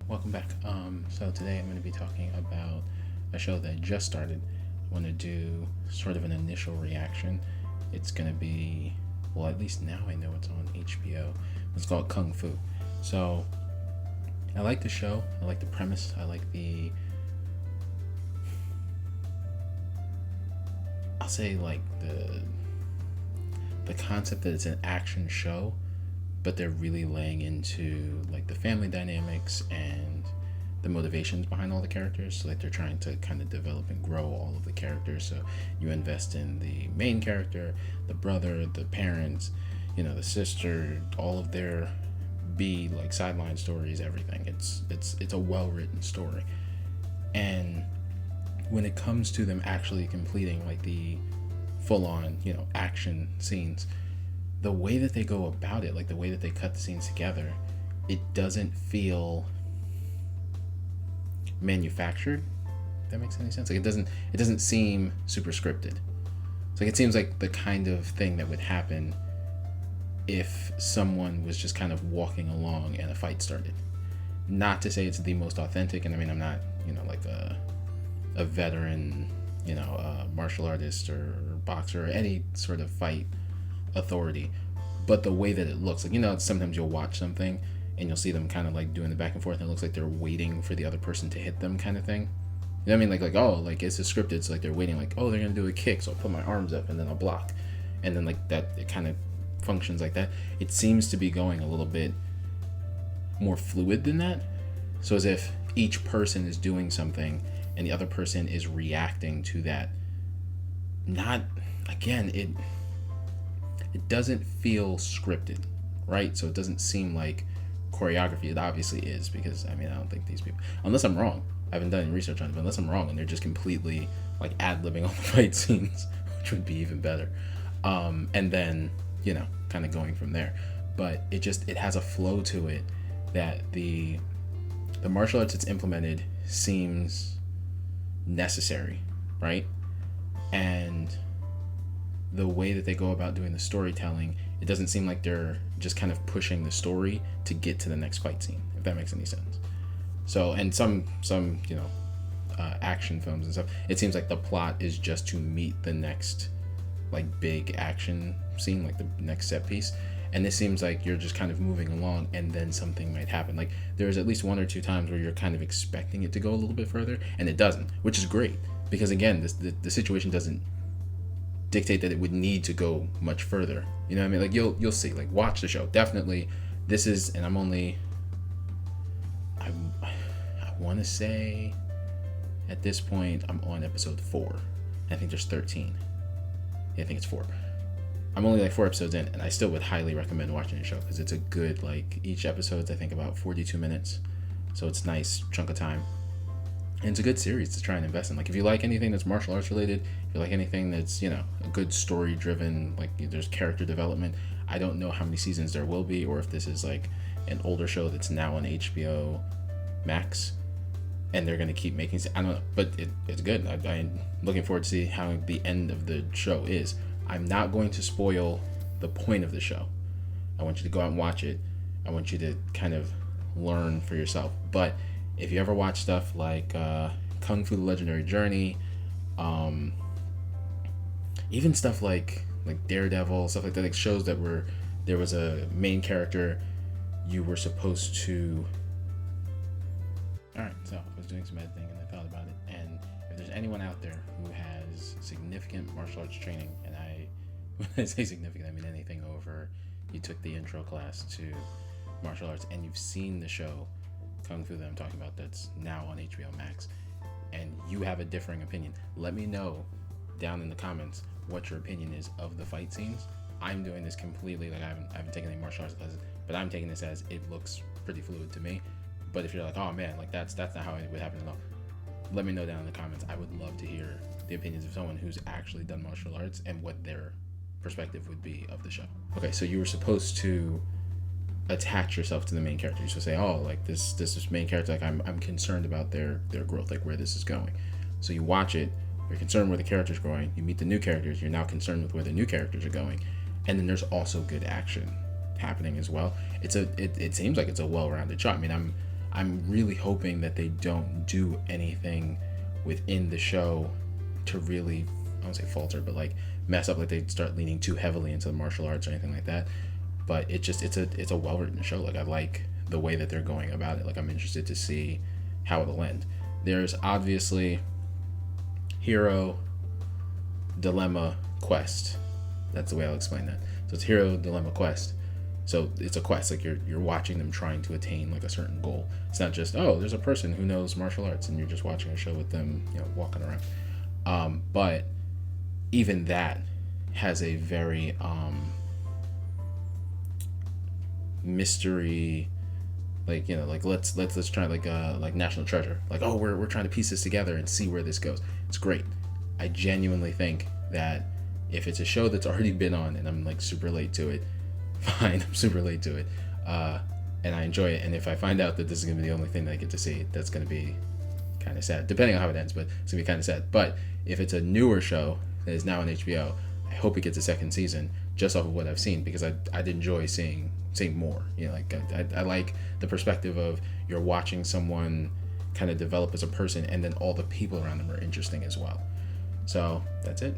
welcome back. So today I'm going to be talking about a show that just started. I want to do sort of an initial reaction. It's going to be, well, at least now I know it's on HBO. It's called Kung Fu. So I like the show. I like the premise. I like I'll say like the concept that it's an action show, but they're really laying into like the family dynamics and the motivations behind all the characters. So like they're trying to kind of develop and grow all of the characters. So you invest in the main character, the brother, the parents, the sister, all of their like sideline stories, everything. It's a well written story. And when it comes to them actually completing like the full on, action scenes, the way that they go about it, like the way that they cut the scenes together, it doesn't feel manufactured. If that makes any sense. Like it doesn't seem super scripted. It's like it seems like the kind of thing that would happen if someone was just kind of walking along and a fight started. Not to say it's the most authentic, and I mean I'm not, like a veteran, martial artist or boxer or any sort of fight authority, but the way that it looks, like, sometimes you'll watch something and you'll see them kind of like doing the back and forth and it looks like they're waiting for the other person to hit them kind of thing. You know what I mean? Like oh, like it's scripted, so like they're waiting, like, oh, they're gonna do a kick, so I'll put my arms up and then I'll block, and then like that, it kind of functions like that. It seems to be going a little bit more fluid than that, so as if each person is doing something and the other person is reacting to that. Not, again, it doesn't feel scripted, right? So it doesn't seem like choreography. It obviously is, because I don't think these people, unless I'm wrong, I haven't done any research on it, but unless I'm wrong and they're just completely like ad-libbing all the fight scenes, which would be even better, and then kind of going from there. But it has a flow to it that the martial arts it's implemented seems necessary, right? And the way that they go about doing the storytelling, it doesn't seem like they're just kind of pushing the story to get to the next fight scene, if that makes any sense. So, and some action films and stuff, it seems like the plot is just to meet the next like big action scene, like the next set piece. And this seems like you're just kind of moving along and then something might happen. Like there's at least one or two times where you're kind of expecting it to go a little bit further and it doesn't, which is great, because again, the situation doesn't dictate that it would need to go much further. You know what I mean? Like you'll see, like watch the show. Definitely this is, and I want to say at this point I'm on episode 4. I think there's 13. Yeah, I think it's 4. I'm only like 4 episodes in, and I still would highly recommend watching the show because it's a good, like, each episode's I think about 42 minutes, so it's a nice chunk of time, and it's a good series to try and invest in. Like if you like anything that's martial arts related, if you like anything that's a good story driven, like there's character development. I don't know how many seasons there will be, or if this is like an older show that's now on HBO Max and they're going to keep making, I don't know, but it's good. I'm looking forward to see how the end of the show is. I'm not going to spoil the point of the show. I want you to go out and watch it. I want you to kind of learn for yourself. But if you ever watch stuff like Kung Fu: The Legendary Journey, even stuff like Daredevil, stuff like that, like shows that there was a main character you were supposed to. Alright, so I was doing some editing and I thought about it, and if there's anyone out there who has significant martial arts training, and when I say significant, I mean anything over, you took the intro class to martial arts and you've seen the show Kung Fu that I'm talking about that's now on HBO Max, and you have a differing opinion, let me know down in the comments what your opinion is of the fight scenes. I'm doing this completely, like I haven't taken any martial arts classes, but I'm taking this as it looks pretty fluid to me. But if you're like, oh man, like that's not how it would happen at all, let me know down in the comments. I would love to hear the opinions of someone who's actually done martial arts and what their perspective would be of the show. Okay, so you were supposed to attach yourself to the main character. You're supposed to say, oh, like this main character, like I'm concerned about their growth, like where this is going. So you watch it, you're concerned where the character's going, you meet the new characters, you're now concerned with where the new characters are going, and then there's also good action happening as well. It seems like it's a well-rounded show. I mean, I'm really hoping that they don't do anything within the show to really, I won't say falter, but like mess up, like they start leaning too heavily into the martial arts or anything like that. But it's a well written show. Like I like the way that they're going about it. Like I'm interested to see how it'll end. There's obviously hero, dilemma, quest. That's the way I'll explain that. So it's hero, dilemma, quest. So it's a quest. Like you're watching them trying to attain like a certain goal. It's not just, oh, there's a person who knows martial arts and you're just watching a show with them, walking around. But even that has a very mystery, like let's try like National Treasure. Like, oh, we're trying to piece this together and see where this goes. It's great. I genuinely think that if it's a show that's already been on and I'm like super late to it, fine, I'm super late to it, and I enjoy it. And if I find out that this is gonna be the only thing that I get to see, that's gonna be kind of sad, depending on how it ends. But it's gonna be kind of sad. But if it's a newer show that is now on HBO, I hope it gets a second season just off of what I've seen, because I'd enjoy seeing more. Like I like the perspective of you're watching someone kind of develop as a person, and then all the people around them are interesting as well. So that's it.